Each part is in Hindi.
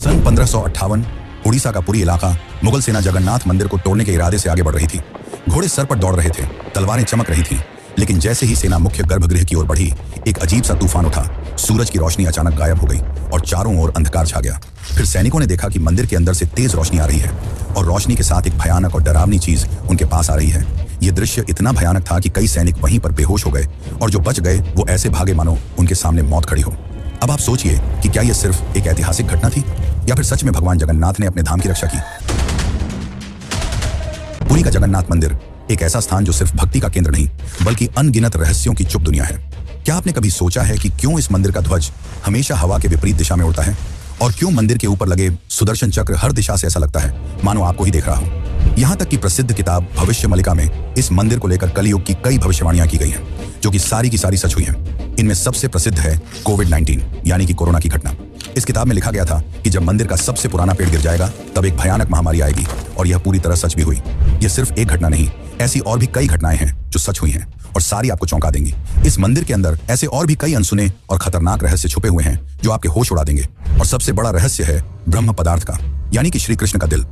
सन 1558 उड़ीसा का पुरी इलाका मुगल सेना जगन्नाथ मंदिर को तोड़ने के इरादे से आगे बढ़ रही थी। घोड़े सर पर दौड़ रहे थे, तलवारें चमक रही थीं, लेकिन जैसे ही सेना मुख्य गर्भगृह की ओर बढ़ी, एक अजीब सा तूफान उठा। सूरज की रोशनी अचानक गायब हो गई और चारों ओर अंधकार छा गया। फिर सैनिकों ने देखा कि मंदिर के अंदर से तेज रोशनी आ रही है और रोशनी के साथ एक भयानक और डरावनी चीज उनके पास आ रही है। यह दृश्य इतना भयानक था कि कई सैनिक वहीं पर बेहोश हो गए और जो बच गए वो ऐसे भागे मानो उनके सामने मौत खड़ी हो। अब आप सोचिए कि क्या यह सिर्फ एक ऐतिहासिक घटना थी या फिर सच में भगवान जगन्नाथ ने अपने धाम की रक्षा की। पुरी का जगन्नाथ मंदिर एक ऐसा स्थान जो सिर्फ भक्ति का केंद्र नहीं बल्कि अनगिनत रहस्यों की चुप दुनिया है। क्या आपने कभी सोचा है कि क्यों इस मंदिर का ध्वज हमेशा हवा के विपरीत दिशा में उड़ता है और क्यों मंदिर के ऊपर लगे सुदर्शन चक्र हर दिशा से ऐसा लगता है मानो आपको ही देख रहा हो। यहाँ तक कि प्रसिद्ध किताब भविष्य मलिका में इस मंदिर को लेकर कलयुग की कई भविष्यवाणियां की गई हैं, जो कि सारी की सारी सच हुई हैं। इनमें सबसे प्रसिद्ध है कोविड-19 यानी कि कोरोना की घटना। इस किताब में लिखा गया था कि जब मंदिर का सबसे पुराना पेड़ गिर जाएगा तब एक भयानक महामारी आएगी, और यह पूरी तरह सच भी हुई। यह सिर्फ एक घटना नहीं, ऐसी और भी कई घटनाएं हैं जो सच हुई हैं और सारी आपको चौंका देंगी। इस मंदिर के अंदर ऐसे और भी कई अनसुने और खतरनाक रहस्य छुपे हुए हैं जो आपके होश उड़ा देंगे। और सबसे बड़ा रहस्य है ब्रह्म पदार्थ का, यानी कि श्री कृष्ण का दिल।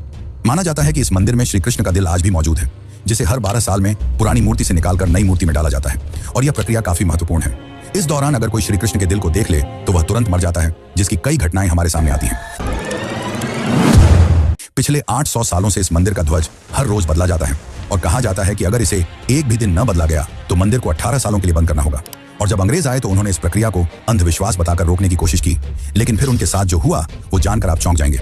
माना जाता है कि इस मंदिर में श्री कृष्ण का दिल आज भी मौजूद है, जिसे हर 12 साल में पुरानी मूर्ति से निकालकर नई मूर्ति में डाला जाता है, और यह प्रक्रिया काफी महत्वपूर्ण है। इस दौरान अगर कोई श्री कृष्ण के दिल को देख ले तो वह तुरंत मर जाता है, जिसकी कई घटनाएं हमारे सामने आती हैं। पिछले 800 सालों से इस मंदिर का ध्वज हर रोज बदला जाता है और कहा जाता है कि अगर इसे एक भी दिन न बदला गया तो मंदिर को 18 सालों के लिए बंद करना होगा। और जब अंग्रेज आए तो उन्होंने इस प्रक्रिया को अंधविश्वास बताकर रोकने की कोशिश की, लेकिन फिर उनके साथ जो हुआ वो जानकर आप चौंक जाएंगे।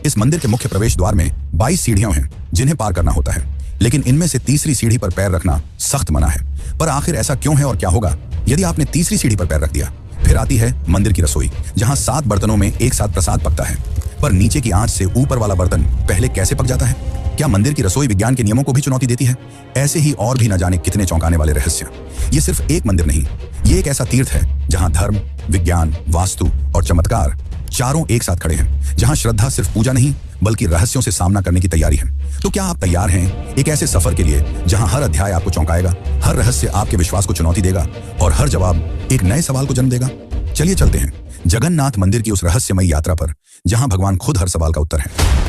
इस मंदिर के मुख्य प्रवेश द्वार में 22 सीढ़ियां हैं जिन्हें पार करना होता है, लेकिन इनमें से तीसरी सीढ़ी पर पैर रखना सख्त मना है। पर आखिर ऐसा क्यों है और क्या होगा यदि आपने तीसरी सीढ़ी पर पैर रख दिया? फिर आती है मंदिर की रसोई, जहां 7 बर्तनों में एक साथ प्रसाद पकता है, पर नीचे की आंच से ऊपर वाला बर्तन पहले कैसे पक जाता है? क्या मंदिर की रसोई विज्ञान के नियमों को भी चुनौती देती है? ऐसे ही और भी न जाने कितने चौंकाने वाले रहस्य। ये सिर्फ एक मंदिर नहीं, ये एक ऐसा तीर्थ है जहां धर्म, विज्ञान, वास्तु और चमत्कार चारों एक साथ खड़े हैं, जहां श्रद्धा सिर्फ पूजा नहीं बल्कि रहस्यों से सामना करने की तैयारी है। तो क्या आप तैयार हैं एक ऐसे सफर के लिए जहां हर अध्याय आपको चौंकाएगा, हर रहस्य आपके विश्वास को चुनौती देगा और हर जवाब एक नए सवाल को जन्म देगा? चलिए चलते हैं जगन्नाथ मंदिर की उस रहस्यमयी यात्रा पर, जहां भगवान खुद हर सवाल का उत्तर है।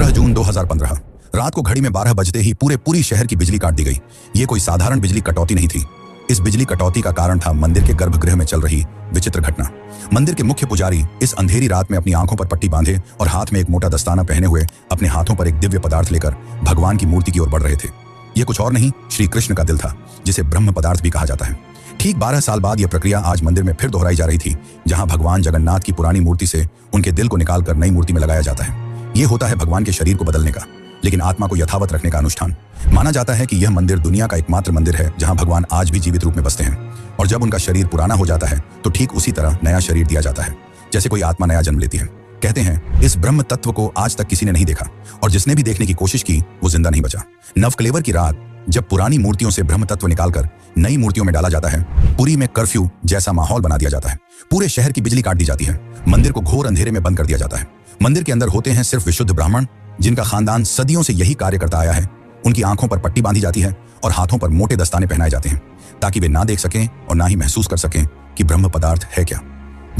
जून 2015 रात को घड़ी में 12 बजते ही पूरी शहर की बिजली काट दी गई। ये कोई साधारण बिजली कटौती नहीं थी। इस बिजली कटौती का कारण था मंदिर के गर्भगृह में चल रही विचित्र घटना। मंदिर के मुख्य पुजारी इस अंधेरी रात में अपनी आंखों पर पट्टी बांधे और हाथ में एक मोटा दस्ताना पहने हुए अपने हाथों पर एक दिव्य पदार्थ लेकर भगवान की मूर्ति की ओर बढ़ रहे थे। ये कुछ और नहीं, श्री कृष्ण का दिल था, जिसे ब्रह्म पदार्थ भी कहा जाता है। ठीक 12 साल बाद यह प्रक्रिया आज मंदिर में फिर दोहराई जा रही थी, जहां भगवान जगन्नाथ की पुरानी मूर्ति से उनके दिल को निकालकर नई मूर्ति में लगाया जाता है। ये होता है भगवान के शरीर को बदलने का, लेकिन आत्मा को यथावत रखने का अनुष्ठान। माना जाता है कि यह मंदिर दुनिया का एकमात्र मंदिर है जहां भगवान आज भी जीवित रूप में बसते हैं, और जब उनका शरीर पुराना हो जाता है तो ठीक उसी तरह नया शरीर दिया जाता है, जैसे कोई आत्मा नया जन्म लेती है। कहते हैं इस ब्रह्म तत्व को आज तक किसी ने नहीं देखा, और जिसने भी देखने की कोशिश की वो जिंदा नहीं बचा। नवकलेवर की रात जब पुरानी मूर्तियों से ब्रह्म तत्व निकालकर नई मूर्तियों में डाला जाता है, पुरी में कर्फ्यू जैसा माहौल बना दिया जाता है। पूरे शहर की बिजली काट दी जाती है, मंदिर को घोर अंधेरे में बंद कर दिया जाता है। मंदिर के अंदर होते हैं सिर्फ विशुद्ध ब्राह्मण, जिनका खानदान सदियों से यही कार्य करता आया है। उनकी आंखों पर पट्टी बांधी जाती है और हाथों पर मोटे दस्ताने पहनाए जाते हैं, ताकि वे ना देख सकें और ना ही महसूस कर सकें कि ब्रह्म पदार्थ है क्या।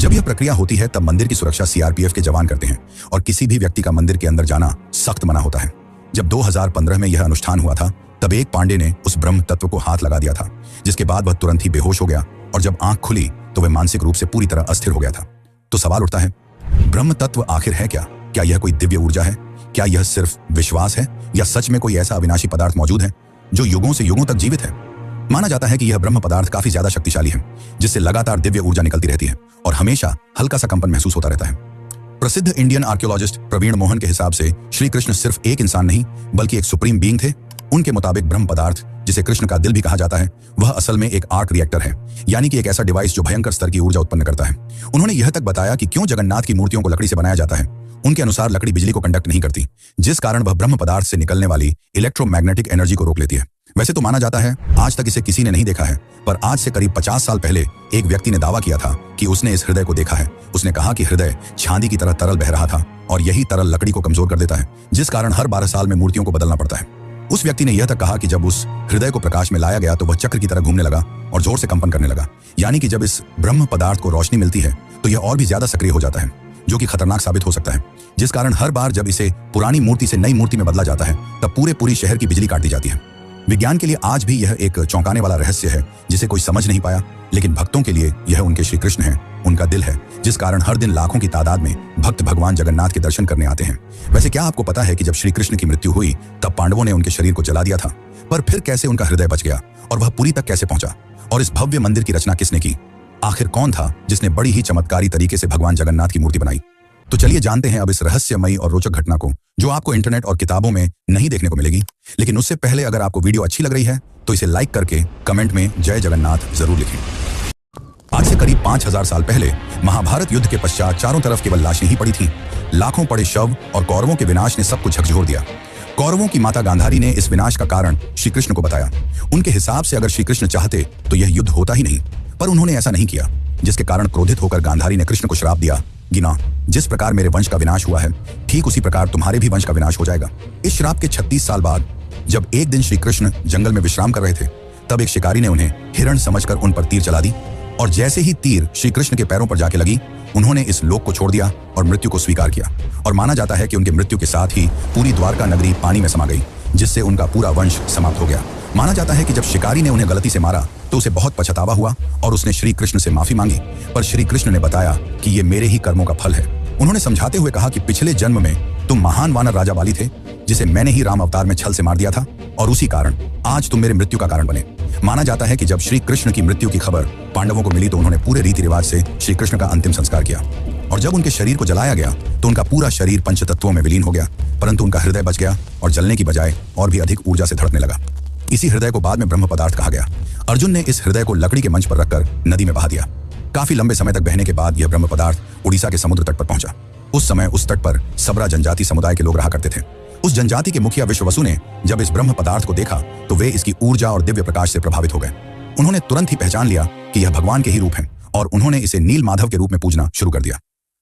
जब यह प्रक्रिया होती है तब मंदिर की सुरक्षा सीआरपीएफ के जवान करते हैं, और किसी भी व्यक्ति का मंदिर के अंदर जाना सख्त मना होता है। जब 2015 में यह अनुष्ठान हुआ था तब एक पांडे ने उस ब्रह्म तत्व को हाथ लगा दिया था, जिसके बाद वह तुरंत ही बेहोश हो गया, और जब आंख खुली तो वह मानसिक रूप से पूरी तरह अस्थिर हो गया था। तो सवाल उठता है, ब्रह्म तत्व आखिर है क्या? क्या यह कोई दिव्य ऊर्जा है? क्या यह सिर्फ विश्वास है, या सच में कोई ऐसा अविनाशी पदार्थ मौजूद है जो युगों से युगों तक जीवित है? माना जाता है कि यह ब्रह्म पदार्थ काफी ज्यादा शक्तिशाली है, जिससे लगातार दिव्य ऊर्जा निकलती रहती है और हमेशा हल्का सा कंपन महसूस होता रहता है। प्रसिद्ध इंडियन आर्कियोलॉजिस्ट प्रवीण मोहन के हिसाब से श्री कृष्ण सिर्फ एक इंसान नहीं बल्कि एक सुप्रीम बीइंग थे। उनके मुताबिक ब्रह्म पदार्थ, जिसे कृष्ण का दिल भी कहा जाता है, वह असल में एक आर्क रिएक्टर है, यानी कि एक ऐसा डिवाइस जो भयंकर स्तर की ऊर्जा उत्पन्न करता है। उन्होंने यह तक बताया कि क्यों जगन्नाथ की मूर्तियों को लकड़ी से बनाया जाता है। उनके अनुसार लकड़ी बिजली को कंडक्ट नहीं करती, जिस कारण वह ब्रह्म पदार्थ से निकलने वाली इलेक्ट्रोमैग्नेटिक एनर्जी को रोक लेती है। वैसे तो माना जाता है आज तक इसे किसी ने नहीं देखा है, पर आज से करीब 50 साल पहले एक व्यक्ति ने दावा किया था कि उसने इस हृदय को देखा है। उसने कहा कि हृदय चांदी की तरह तरल बह रहा था और यही तरल लकड़ी को कमजोर कर देता है, जिस कारण हर 12 साल में मूर्तियों को बदलना पड़ता है। उस व्यक्ति ने यह तक कहा कि जब उस हृदय को प्रकाश में लाया गया तो वह चक्र की तरह घूमने लगा और जोर से कंपन करने लगा, यानी कि जब इस ब्रह्म पदार्थ को रोशनी मिलती है तो यह और भी ज्यादा सक्रिय हो जाता है, जो कि खतरनाक साबित हो सकता है। जिस कारण हर बार जब इसे पुरानी मूर्ति से नई मूर्ति में बदला जाता है तब पूरे शहर की बिजली काट दी जाती है। विज्ञान के लिए आज भी यह एक चौंकाने वाला रहस्य है जिसे कोई समझ नहीं पाया, लेकिन भक्तों के लिए यह उनके श्री कृष्ण है, उनका दिल है, जिस कारण हर दिन लाखों की तादाद में भक्त भगवान जगन्नाथ के दर्शन करने आते हैं। वैसे क्या आपको पता है कि जब श्री कृष्ण की मृत्यु हुई तब पांडवों ने उनके शरीर को जला दिया था, पर फिर कैसे उनका हृदय बच गया और वह पुरी तक कैसे पहुंचा, और इस भव्य मंदिर की रचना किसने की? आखिर कौन था जिसने बड़ी ही चमत्कारी तरीके से भगवान जगन्नाथ की मूर्ति बनाई? तो चलिए जानते हैं अब इस रहस्यमयी और रोचक घटना को, जो आपको इंटरनेट और किताबों में नहीं देखने को मिलेगी। लेकिन उससे पहले अगर आपको वीडियो अच्छी लग रही है तो इसे लाइक करके कमेंट में जय जगन्नाथ जरूर लिखें। आज से करीब 5000 साल पहले महाभारत युद्ध के पश्चात चारों तरफ केवल लाशें ही पड़ी थीं। लाखों पड़े शव और कौरवों के विनाश ने सब कुछ झकझोर दिया। कौरवों की माता गांधारी ने इस विनाश का कारण श्री कृष्ण को बताया। उनके हिसाब से अगर श्री कृष्ण चाहते तो यह युद्ध होता ही नहीं, पर उन्होंने ऐसा नहीं किया, जिसके कारण क्रोधित होकर गांधारी ने कृष्ण को श्राप दिया, गिना, जिस प्रकार मेरे वंश का विनाश हुआ है ठीक उसी प्रकार तुम्हारे भी वंश का विनाश हो जाएगा। इस श्राप के 36 साल बाद जब एक दिन श्री कृष्ण जंगल में विश्राम कर रहे थे तब एक शिकारी ने उन्हें हिरण समझकर उन पर तीर चला दी, और जैसे ही तीर श्री कृष्ण के पैरों पर जाके लगी उन्होंने इस लोक को छोड़ दिया और मृत्यु को स्वीकार किया। और माना जाता है कि उनके मृत्यु के साथ ही पूरी द्वारका नगरी पानी में समा गई, जिससे उनका पूरा वंश समाप्त हो गया। माना जाता है कि जब शिकारी ने उन्हें गलती से मारा तो उसे बहुत पछतावा हुआ और उसने श्री कृष्ण से माफी मांगी, पर श्री कृष्ण ने बताया कि ये मेरे ही कर्मों का फल है। उन्होंने समझाते हुए कहा कि पिछले जन्म में तुम महान वानर राजा बाली थे, जिसे मैंने ही राम अवतार में छल से मार दिया था, और उसी कारण आज तुम मेरे मृत्यु का कारण बने। माना जाता है कि जब श्री कृष्ण की मृत्यु की खबर पांडवों को मिली तो उन्होंने पूरे रीति रिवाज से श्री कृष्ण का अंतिम संस्कार किया, और जब उनके शरीर को जलाया गया तो उनका पूरा शरीर पंचतत्वों में विलीन हो गया, परंतु उनका हृदय बच गया और जलने की बजाय और भी अधिक ऊर्जा से धड़कने लगा। इसी हृदय को बाद में ब्रह्म पदार्थ कहा गया। अर्जुन ने इस हृदय को लकड़ी के मंच पर रखकर नदी में बहा दिया। काफी लंबे समय तक बहने के बाद यह ब्रह्म पदार्थ उड़ीसा के समुद्र तट पर पहुंचा। उस समय उस तट पर सबरा जनजाति समुदाय के लोग रहा करते थे। उस जनजाति के मुखिया विश्ववसु ने जब इस ब्रह्म पदार्थ को देखा तो वे इसकी ऊर्जा और दिव्य प्रकाश से प्रभावित हो गए। उन्होंने तुरंत ही पहचान लिया कि यह भगवान के ही रूप है और उन्होंने इसे नील माधव के रूप में पूजना शुरू कर दिया।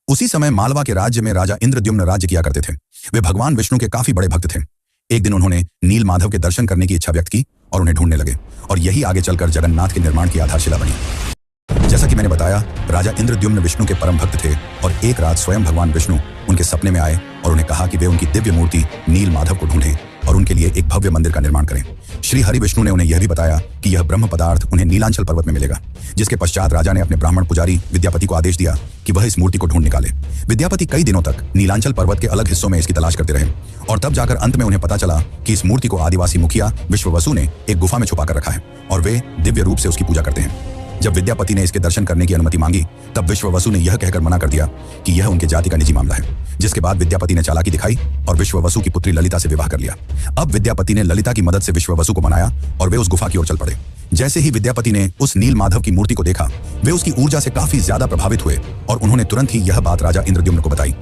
उसी समय मालवा के राज्य में राजा इंद्रद्युम्न राज्य किया करते थे। वे भगवान विष्णु के काफी बड़े भक्त थे। एक दिन उन्होंने नील माधव के दर्शन करने की इच्छा व्यक्त की और उन्हें ढूंढने लगे, और यही आगे चलकर जगन्नाथ के निर्माण की आधारशिला बनी। जैसा कि मैंने बताया, राजा इंद्रद्युम्न विष्णु के परम भक्त थे, और एक रात स्वयं भगवान विष्णु उनके सपने में आए और उन्हें कहा कि वे उनकी दिव्य मूर्ति नील माधव को ढूंढें और उनके लिए एक भव्य मंदिर का निर्माण करें। श्री हरि विष्णु ने उन्हें यह भी बताया कि यह ब्रह्म पदार्थ उन्हें नीलांचल पर्वत में मिलेगा, जिसके पश्चात राजा ने अपने ब्राह्मण पुजारी विद्यापति को आदेश दिया कि वह इस मूर्ति को ढूंढ निकाले। विद्यापति कई दिनों तक नीलांचल पर्वत के अलग हिस्सों में इसकी तलाश करते रहे, और तब जाकर अंत में उन्हें पता चला कि इस मूर्ति को आदिवासी मुखिया विश्ववसु ने एक गुफा में छुपा कर रखा है और वे दिव्य रूप से उसकी पूजा करते हैं। जब विद्यापति ने इसके दर्शन करने की अनुमति मांगी तब विश्ववसु ने यह कहकर मना कर दिया कि यह उनके जाति का निजी मामला है, जिसके बाद विद्यापति ने चालाकी दिखाई और विश्ववसु की पुत्री ललिता से विवाह कर लिया। अब विद्यापति ने ललिता की मदद से विश्ववसु को मनाया और वे उस गुफा की ओर चल पड़े। जैसे ही विद्यापति ने उस नील माधव की मूर्ति को देखा, वे उसकी ऊर्जा से काफी ज्यादा प्रभावित हुए और उन्होंने तुरंत ही यह बात राजा इंद्रद्युम्न को बताई।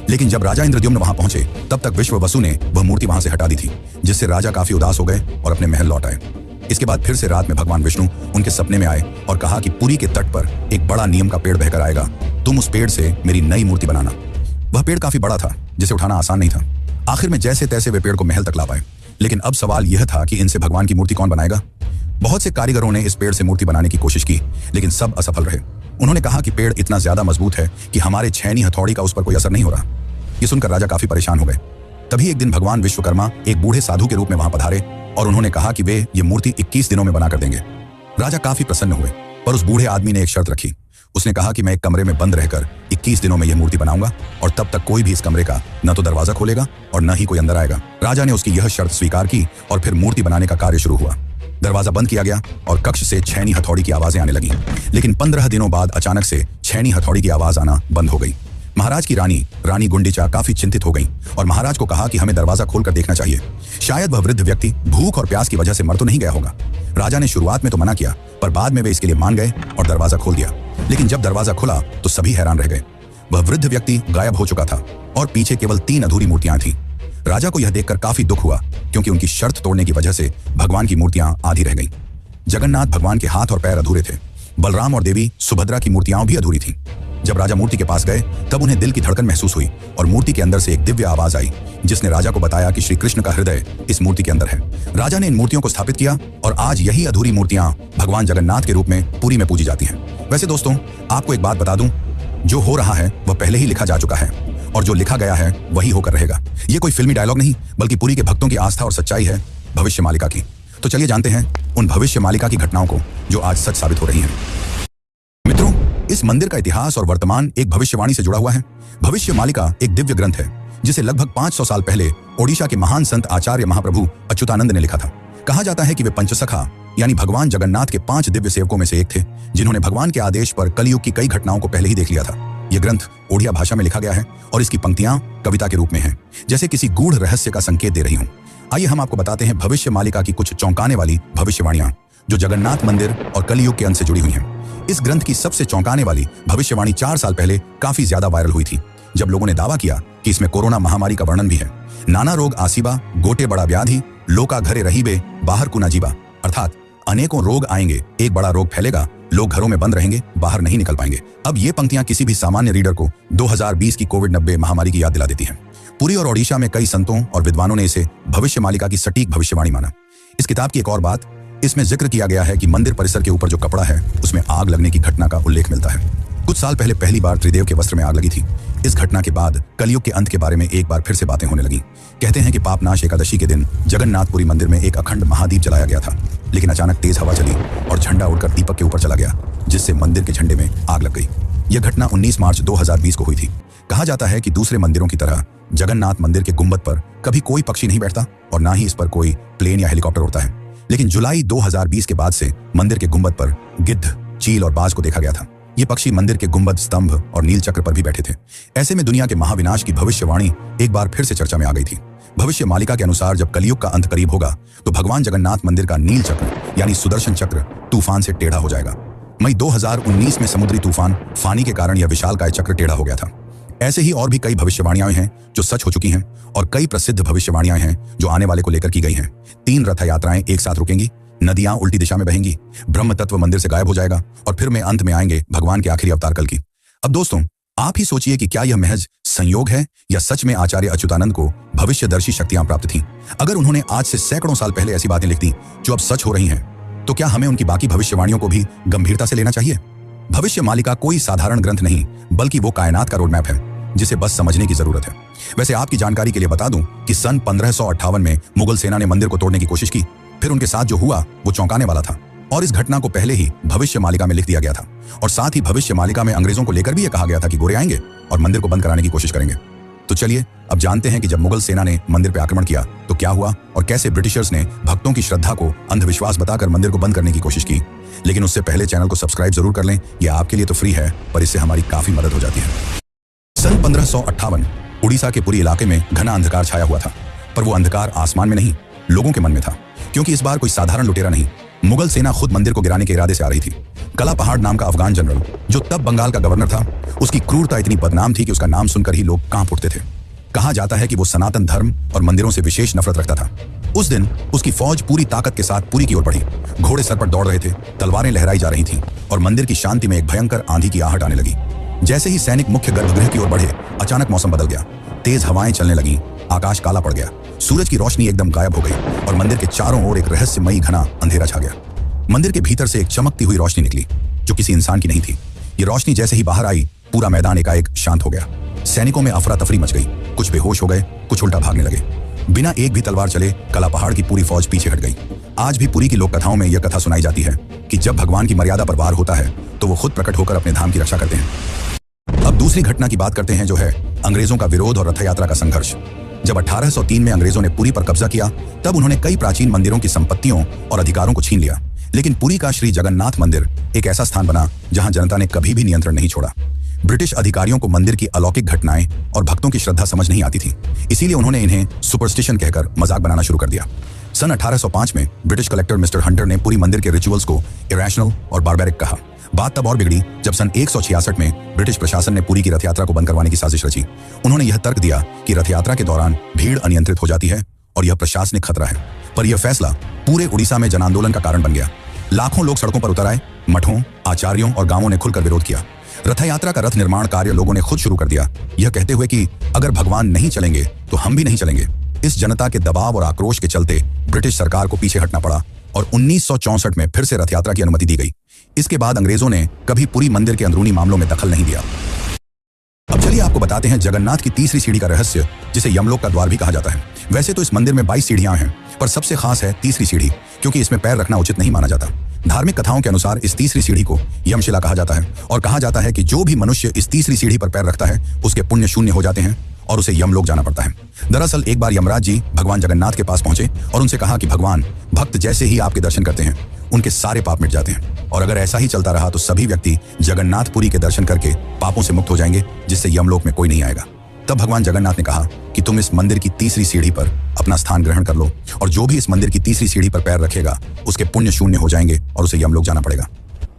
लेकिन जब राजा इंद्रद्युम्न वहां पहुंचे तब तक विश्ववसु ने वह मूर्ति वहां से हटा दी थी, जिससे राजा काफी उदास हो गए और अपने महल लौट आए। इसके बाद फिर से रात में भगवान विष्णु उनके सपने में आए और कहा कि पुरी के तट पर एक बड़ा नीम का पेड़ बहकर आएगा, तुम उस पेड़ से मेरी नई मूर्ति बनाना। वह पेड़ काफी बड़ा था, जिसे उठाना आसान नहीं था। आखिर में जैसे तैसे वे पेड़ को महल तक ला पाए, लेकिन अब सवाल यह था कि इनसे भगवान की मूर्ति कौन बनाएगा। बहुत से कारीगरों ने इस पेड़ से मूर्ति बनाने की कोशिश की, लेकिन सब असफल रहे। उन्होंने कहा कि पेड़ इतना ज्यादा मजबूत है कि हमारे छैनी हथौड़ी का उस पर कोई असर नहीं हो रहा। ये सुनकर राजा काफी परेशान हो गए। तभी एक दिन भगवान विश्वकर्मा एक बूढ़े साधु के रूप में वहां पधारे और उन्होंने कहा कि वे ये मूर्ति 21 दिनों में बना कर देंगे। राजा काफी प्रसन्न हुए, पर उस बूढ़े आदमी ने एक शर्त रखी। उसने कहा कि मैं एक कमरे में बंद रहकर 21 दिनों में यह मूर्ति बनाऊंगा, और तब तक कोई भी इस कमरे का न तो दरवाजा खोलेगा और न ही कोई अंदर आएगा। राजा ने उसकी यह शर्त स्वीकार की और फिर मूर्ति बनाने का कार्य शुरू हुआ। दरवाजा बंद किया गया और कक्ष से छैनी हथौड़ी की आवाजें आने लगी, लेकिन 15 दिनों बाद अचानक से छैनी हथौड़ी की आवाज आना बंद हो गई। महाराज की रानी गुंडीचा काफी चिंतित हो गई और महाराज को कहा कि हमें दरवाजा खोलकर देखना चाहिए, शायद वह वृद्ध व्यक्ति भूख और प्यास की वजह से मर तो नहीं गया होगा। राजा ने शुरुआत में तो मना किया, पर बाद में वे इसके लिए मान गए और दरवाजा खोल दिया। लेकिन जब दरवाजा खुला तो सभी हैरान रह गए। वह वृद्ध व्यक्ति गायब हो चुका था और पीछे केवल 3 अधूरी मूर्तियां थीं। राजा को यह देखकर काफी दुख हुआ, क्योंकि उनकी शर्त तोड़ने की वजह से भगवान की मूर्तियां आधी रह गईं। जगन्नाथ भगवान के हाथ और पैर अधूरे थे। बलराम और देवी सुभद्रा की मूर्तियां भी अधूरी थीं। जब राजा मूर्ति के पास गए तब उन्हें दिल की धड़कन महसूस हुई और मूर्ति के अंदर से एक दिव्य आवाज आई, जिसने राजा को बताया कि श्री कृष्ण का हृदय इस मूर्ति के अंदर है। राजा ने इन मूर्तियों को स्थापित किया और आज यही अधूरी मूर्तियां भगवान जगन्नाथ के रूप में पुरी में पूजी जाती हैं। वैसे दोस्तों, आपको एक बात बता दूं, जो हो रहा है वह पहले ही लिखा जा चुका है और जो लिखा गया है वही होकर रहेगा। ये कोई फिल्मी डायलॉग नहीं, बल्कि पुरी के भक्तों की आस्था और सच्चाई है भविष्य मालिका की। तो चलिए जानते हैं उन भविष्य मालिका की घटनाओं को जो आज सच साबित हो रही हैं। मित्रों, इस मंदिर का इतिहास और वर्तमान एक भविष्यवाणी से जुड़ा हुआ है। भविष्य मालिका एक दिव्य ग्रंथ है जिसे लगभग 500 साल पहले ओडिशा के महान संत आचार्य महाप्रभु अच्युतानंद ने लिखा था। कहा जाता है कि वे पंचसखा यानी भगवान जगन्नाथ के 5 दिव्य सेवकों में से एक थे, जिन्होंने भगवान के आदेश पर कलयुग की कई घटनाओं को पहले ही देख लिया था। यह ग्रंथ ओडिया भाषा में लिखा गया है और इसकी पंक्तियां कविता के रूप में हैं, जैसे किसी गूढ़ रहस्य का संकेत दे रही हूं। आइए हम आपको बताते हैं भविष्य मालिका की कुछ चौंकाने वाली भविष्यवाणियां जो जगन्नाथ मंदिर और कलयुग के अंत से जुड़ी हुई हैं। इस ग्रंथ की सबसे चौंकाने वाली भविष्यवाणी 4 साल पहले काफी ज्यादा वायरल हुई थी, जब लोगों ने दावा किया कि इसमें कोरोना महामारी का वर्णन भी है। नाना रोग आसीबा, गोटे बड़ा व्याधि, लोका घरे रहीबे, बाहर कुना जीबा, अर्थात अनेकों रोग आएंगे, एक बड़ा रोग फैलेगा, लोग घरों में बंद रहेंगे, बाहर नहीं निकल पाएंगे। अब ये पंक्तियां किसी भी सामान्य रीडर को 2020 की कोविड-19 महामारी की याद दिला देती हैं। पुरी और ओडिशा में कई संतों और विद्वानों ने इसे भविष्य मालिका की सटीक भविष्यवाणी माना। इस किताब की एक और बात, इसमें जिक्र किया गया है कि मंदिर परिसर के ऊपर जो कपड़ा है उसमें आग लगने की घटना का उल्लेख मिलता है। कुछ साल पहले पहली बार त्रिदेव के वस्त्र में आग लगी थी। इस घटना के बाद कलयुग के अंत के बारे में एक बार फिर से बातें होने लगी। कहते हैं कि पापनाश एकादशी के दिन जगन्नाथपुरी मंदिर में एक अखंड महादीप जलाया गया था, लेकिन अचानक तेज हवा चली और झंडा उड़कर दीपक के ऊपर चला गया, जिससे मंदिर के झंडे में आग लग गई। यह घटना 19 मार्च 2020 को हुई थी। कहा जाता है कि दूसरे मंदिरों की तरह जगन्नाथ मंदिर के गुंबद पर कभी कोई पक्षी नहीं बैठता और ना ही इस पर कोई प्लेन या हेलीकॉप्टर उड़ता है, लेकिन जुलाई 2020 के बाद से मंदिर के गुंबद पर गिद्ध, चील और बाज को देखा गया था। ये पक्षी मंदिर के गुंबद, स्तंभ और नील चक्र पर भी बैठे थे। ऐसे में दुनिया के महाविनाश की भविष्यवाणी एक बार फिर से चर्चा में आ गई थी। भविष्य मालिका के अनुसार जब कलयुग का अंत करीब होगा तो भगवान जगन्नाथ मंदिर का नील चक्र यानी सुदर्शन चक्र तूफान से टेढ़ा हो जाएगा। मई 2019 में समुद्री तूफान फानी के कारण यह विशालकाय चक्र टेढ़ा हो गया था। ऐसे ही और भी कई भविष्यवाणियां हैं जो सच हो चुकी हैं और कई प्रसिद्ध भविष्यवाणियां हैं जो आने वाले को लेकर की गई हैं। 3 रथ यात्राएं एक साथ रुकेंगी, नदियां उल्टी दिशा में बहेंगी, ब्रह्म तत्व मंदिर से गायब हो जाएगा और फिर में अंत में आएंगे भगवान के आखिरी अवतार कल की। अब दोस्तों, आप ही सोचिए कि क्या यह महज संयोग है या सच में आचार्य अच्युतानंद को भविष्यदर्शी शक्तियां प्राप्त थीं। अगर उन्होंने आज से सैकड़ों साल पहले ऐसी बातें लिख दी जो अब सच हो रही हैं, तो क्या हमें उनकी बाकी भविष्यवाणियों को भी गंभीरता से लेना चाहिए? भविष्य मालिका कोई साधारण ग्रंथ नहीं, बल्कि वो कायनात का रोडमैप है जिसे बस समझने की जरूरत है। वैसे आपकी जानकारी के लिए बता दूं कि सन 1558 में मुगल सेना ने मंदिर को तोड़ने की कोशिश की। फिर उनके साथ जो हुआ वो चौंकाने वाला था और इस घटना को पहले ही भविष्य मालिका में लिख दिया गया था। और साथ ही भविष्य मालिका में अंग्रेजों को लेकर भी यह कहा गया था कि गोरे आएंगे और मंदिर को बंद कराने की कोशिश करेंगे। तो चलिए अब जानते हैं कि जब मुगल सेना ने मंदिर पर आक्रमण किया तो क्या हुआ और कैसे ब्रिटिशर्स ने भक्तों की श्रद्धा को अंधविश्वास बताकर मंदिर को बंद करने की कोशिश की। लेकिन उससे पहले चैनल को सब्सक्राइब जरूर कर लें, यह आपके लिए तो फ्री है पर इससे हमारी काफी मदद हो जाती है। सन 1558 उड़ीसा के पुरी इलाके में घना अंधकार छाया हुआ था, पर वो अंधकार आसमान में नहीं, लोगों के मन में था, क्योंकि इस बार कोई साधारण लुटेरा नहीं, मुगल सेना खुद मंदिर को गिराने के इरादे से आ रही थी। कला पहाड़ नाम का अफगान जनरल, जो तब बंगाल का गवर्नर था, उसकी क्रूरता इतनी बदनाम थी कि उसका नाम सुनकर ही लोग कांप उठते थे। कहा जाता है कि वो सनातन धर्म और मंदिरों से विशेष नफरत रखता था। उस दिन उसकी फौज पूरी ताकत के साथ पुरी की ओर बढ़ी। घोड़े सर पर दौड़ रहे थे, तलवारें लहराई जा रही थीं और मंदिर की शांति में एक भयंकर आंधी की आहट आने लगी। जैसे ही सैनिक मुख्य गर्भगृह की ओर बढ़े, अचानक मौसम बदल गया। तेज हवाएं चलने लगीं, आकाश काला पड़ गया, सूरज की रोशनी एकदम गायब हो गई और मंदिर के चारों ओर एक रहस्यमयी घना अंधेरा छा गया। मंदिर के भीतर से एक चमकती हुई रोशनी निकली जो किसी इंसान की नहीं थी। ये रोशनी जैसे ही बाहर आई, पूरा मैदान एकाएक शांत हो गया। सैनिकों में अफरा तफरी मच गई, कुछ बेहोश हो गए, कुछ उल्टा भागने लगे। बिना एक भी तलवार चले कला पहाड़ की पूरी फौज पीछे हट गई। आज भी पुरी की लोक कथाओं में यह कथा सुनाई जाती है कि जब भगवान की मर्यादा पर वार होता है तो वो खुद प्रकट होकर अपने धाम की रक्षा करते हैं। अब दूसरी घटना की बात करते हैं, जो है अंग्रेजों का विरोध और रथ यात्रा का संघर्ष। जब 1803 में अंग्रेजों ने पुरी पर कब्जा किया, तब उन्होंने कई प्राचीन मंदिरों की संपत्तियों और अधिकारों को छीन लिया। लेकिन पुरी का श्री जगन्नाथ मंदिर एक ऐसा स्थान बना जहां जनता ने कभी भी नियंत्रण नहीं छोड़ा। ब्रिटिश अधिकारियों को मंदिर की अलौकिक घटनाएं और भक्तों की श्रद्धा समझ नहीं आती थी, इसीलिए उन्होंने इन्हें सुपरस्टिशन कहकर मजाक बनाना शुरू कर दिया। सन 1805 में ब्रिटिश कलेक्टर मिस्टर हंटर ने पुरी मंदिर के रिचुअल्स को इरेशनल और बारबैरिक कहा। बात तब और बिगड़ी जब सन 166 में ब्रिटिश प्रशासन ने पुरी की रथ यात्रा को बंद करवाने की साजिश रची। उन्होंने यह तर्क दिया कि रथ यात्रा के दौरान भीड़ अनियंत्रित हो जाती है और यह प्रशासनिक खतरा है। पर यह फैसला पूरे उड़ीसा में जन आंदोलन का कारण बन गया। लाखों लोग सड़कों पर उतर आए। मठों, आचार्यों और गांवों ने खुलकर विरोध किया। रथ यात्रा का रथ निर्माण कार्य लोगों ने खुद शुरू कर दिया, यह कहते हुए कि अगर भगवान नहीं चलेंगे तो हम भी नहीं चलेंगे। इस जनता के दबाव और आक्रोश के चलते ब्रिटिश सरकार को पीछे हटना पड़ा और 1964 में फिर से रथ यात्रा की अनुमति दी गई। इसके बाद अंग्रेजों ने कभी पुरी मंदिर के अंदरूनी मामलों में दखल नहीं दिया। अब चलिए आपको बताते हैं जगन्नाथ की तीसरी सीढ़ी का रहस्य, जिसे यमलोक का द्वार भी कहा जाता है। वैसे तो इस मंदिर में 22 सीढ़ियां हैं, पर सबसे खास है तीसरी सीढ़ी, क्योंकि इसमें पैर रखना उचित नहीं माना जाता। धार्मिक कथाओं के अनुसार इस तीसरी सीढ़ी को यमशिला कहा जाता है और कहा जाता है कि जो भी मनुष्य इस तीसरी सीढ़ी पर पैर रखता है उसके पुण्य शून्य हो जाते हैं और उसे यमलोक जाना पड़ता है। दरअसल एक बार यमराज जी भगवान जगन्नाथ के पास पहुंचे और उनसे कहा कि भगवान, भक्त जैसे ही आपके दर्शन करते हैं उनके सारे पाप मिट जाते हैं, और अगर ऐसा ही चलता रहा तो सभी व्यक्ति जगन्नाथपुरी के दर्शन करके पापों से मुक्त हो जाएंगे, जिससे यमलोक में कोई नहीं आएगा। तब भगवान जगन्नाथ ने कहा कि तुम इस मंदिर की तीसरी सीढ़ी पर अपना स्थान ग्रहण कर लो, और जो भी इस मंदिर की तीसरी सीढ़ी पर पैर रखेगा उसके पुण्य शून्य हो जाएंगे और उसे यमलोक जाना पड़ेगा।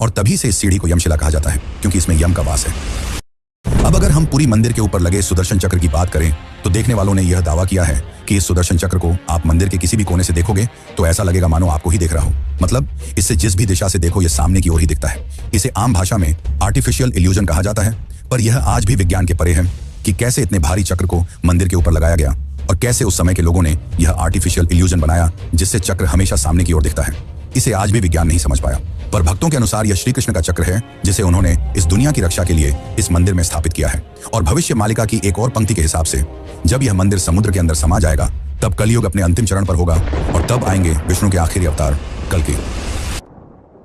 और तभी से इस सीढ़ी को यमशिला कहा जाता है, क्योंकि इसमें यम का वास है। अब अगर हम पुरी मंदिर के ऊपर लगे सुदर्शन चक्र की बात करें तो देखने वालों ने यह दावा किया है कि इस सुदर्शन चक्र को आप मंदिर के किसी भी कोने से देखोगे तो ऐसा लगेगा मानो आपको ही देख रहा हो। मतलब इससे जिस भी दिशा से देखो यह सामने की ओर ही दिखता है। इसे आम भाषा में आर्टिफिशियल इल्यूजन कहा जाता है, पर यह आज भी विज्ञान के परे है कि कैसे इतने भारी चक्र को मंदिर के ऊपर लगाया गया और कैसे उस समय के लोगों ने यह आर्टिफिशियल इल्यूजन बनाया जिससे चक्र हमेशा सामने की ओर दिखता है। इसे आज भी विज्ञान नहीं समझ पाया, पर भक्तों के अनुसार यह श्री कृष्ण का चक्र है जिसे उन्होंने इस दुनिया की रक्षा के लिए इस मंदिर में स्थापित किया है। और भविष्य मालिका की एक और पंक्ति के हिसाब से जब यह मंदिर समुद्र के अंदर समा जाएगा तब कलयुग अपने अंतिम चरण पर होगा और तब आएंगे विष्णु के आखिरी अवतार कल्कि।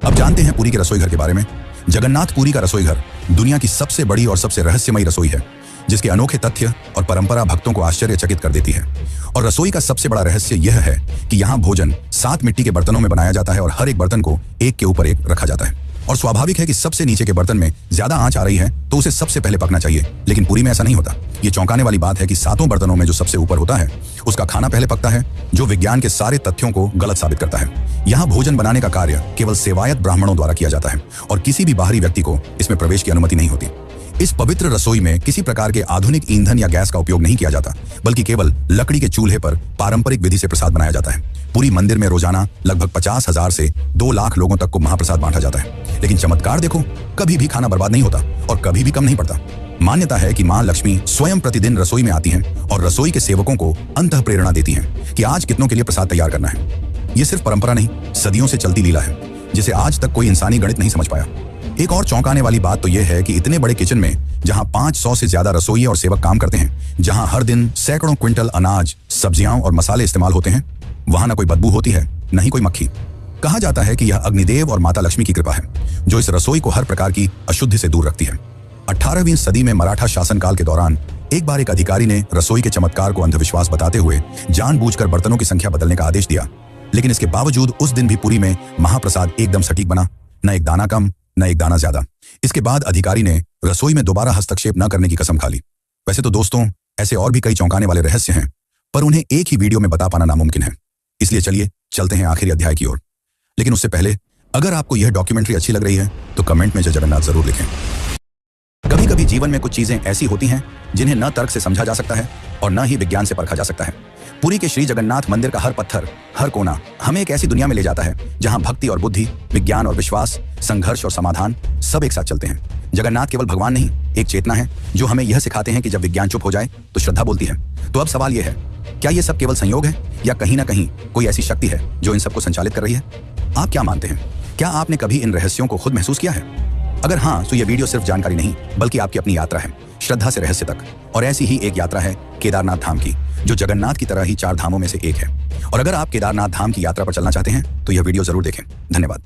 अब जानते हैं पुरी के रसोई घर के बारे में। जगन्नाथपुरी का रसोई घर दुनिया की सबसे बड़ी और सबसे रहस्यमयी रसोई है, जिसके अनोखे तथ्य और परंपरा भक्तों को आश्चर्यचकित कर देती है। और रसोई का सबसे बड़ा रहस्य यह है कि यहाँ भोजन 7 मिट्टी के बर्तनों में बनाया जाता है और हर एक बर्तन को एक के ऊपर एक रखा जाता है। और स्वाभाविक है कि सबसे नीचे के बर्तन में ज्यादा आंच आ रही है तो उसे सबसे पहले पकना चाहिए, लेकिन पुरी में ऐसा नहीं होता। ये चौंकाने वाली बात है कि 7 बर्तनों में जो सबसे ऊपर होता है उसका खाना पहले पकता है, जो विज्ञान के सारे तथ्यों को गलत साबित करता है। यहाँ भोजन बनाने का कार्य केवल सेवायत ब्राह्मणों द्वारा किया जाता है और किसी भी बाहरी व्यक्ति को इसमें प्रवेश की अनुमति नहीं होती। इस पवित्र रसोई में किसी प्रकार के आधुनिक ईंधन या गैस का उपयोग नहीं किया जाता, बल्कि केवल लकड़ी के चूल्हे पर पारंपरिक विधि से प्रसाद बनाया जाता है। पूरी मंदिर में रोजाना लगभग 50,000 से 2 लाख लोगों तक को महाप्रसाद बांटा जाता है। लेकिन चमत्कार देखो, कभी भी खाना बर्बाद नहीं होता और कभी भी कम नहीं पड़ता। मान्यता है कि मां लक्ष्मी स्वयं प्रतिदिन रसोई में आती हैं और रसोई के सेवकों को अंतः प्रेरणा देती हैं कि आज कितनों के लिए प्रसाद तैयार करना है। ये सिर्फ परंपरा नहीं, सदियों से चलती लीला है जिसे आज तक कोई इंसानी गणित नहीं समझ पाया। एक और चौंकाने वाली बात तो यह है कि इतने बड़े किचन में जहां 500 से ज्यादा रसोई और सेवक काम करते हैं, जहां हर दिन सैकड़ों क्विंटल अनाज, सब्जियां और मसाले इस्तेमाल होते हैं, वहां न कोई बदबू होती है न ही कोई मक्खी। कहा जाता है कि यह अग्निदेव और माता लक्ष्मी की कृपा है जो इस रसोई को हर प्रकार की अशुद्धि से दूर रखती है। 18वीं सदी में मराठा शासनकाल के दौरान एक बार एक अधिकारी ने रसोई के चमत्कार को अंधविश्वास बताते हुए जानबूझकर बर्तनों की संख्या बदलने का आदेश दिया, लेकिन इसके बावजूद उस दिन भी पुरी में महाप्रसाद एकदम सटीक बना, न एक दाना कम न एक दाना ज्यादा। इसके बाद अधिकारी ने रसोई में दोबारा हस्तक्षेप न करने की कसम खा ली। वैसे तो दोस्तों, ऐसे और भी कई चौंकाने वाले रहस्य हैं, पर उन्हें एक ही वीडियो में बता पाना नामुमकिन है। इसलिए चलिए चलते हैं आखिरी अध्याय की ओर। लेकिन उससे पहले अगर आपको यह डॉक्यूमेंट्री अच्छी लग रही है तो कमेंट में जय जगन्नाथ जरूर लिखें। कभी कभी जीवन में कुछ चीजें ऐसी होती हैं जिन्हें न तर्क से समझा जा सकता है और न ही विज्ञान से परखा जा सकता है। पुरी के श्री जगन्नाथ मंदिर का हर पत्थर, हर कोना हमें एक ऐसी दुनिया में ले जाता है जहां भक्ति और बुद्धि, विज्ञान और विश्वास, संघर्ष और समाधान सब एक साथ चलते हैं। जगन्नाथ केवल भगवान नहीं, एक चेतना है जो हमें यह सिखाते हैं कि जब विज्ञान चुप हो जाए तो श्रद्धा बोलती है। तो अब सवाल यह है, क्या यह सब केवल संयोग है या कहीं ना कहीं कोई ऐसी शक्ति है जो इन सबको संचालित कर रही है? आप क्या मानते हैं? क्या आपने कभी इन रहस्यों को खुद महसूस किया है? अगर हाँ, तो यह वीडियो सिर्फ जानकारी नहीं बल्कि आपकी अपनी यात्रा है, श्रद्धा से रहस्य तक। और ऐसी ही एक यात्रा है केदारनाथ धाम की, जो जगन्नाथ की तरह ही 4 धामों में से एक है। और अगर आप केदारनाथ धाम की यात्रा पर चलना चाहते हैं तो यह वीडियो जरूर देखें। धन्यवाद।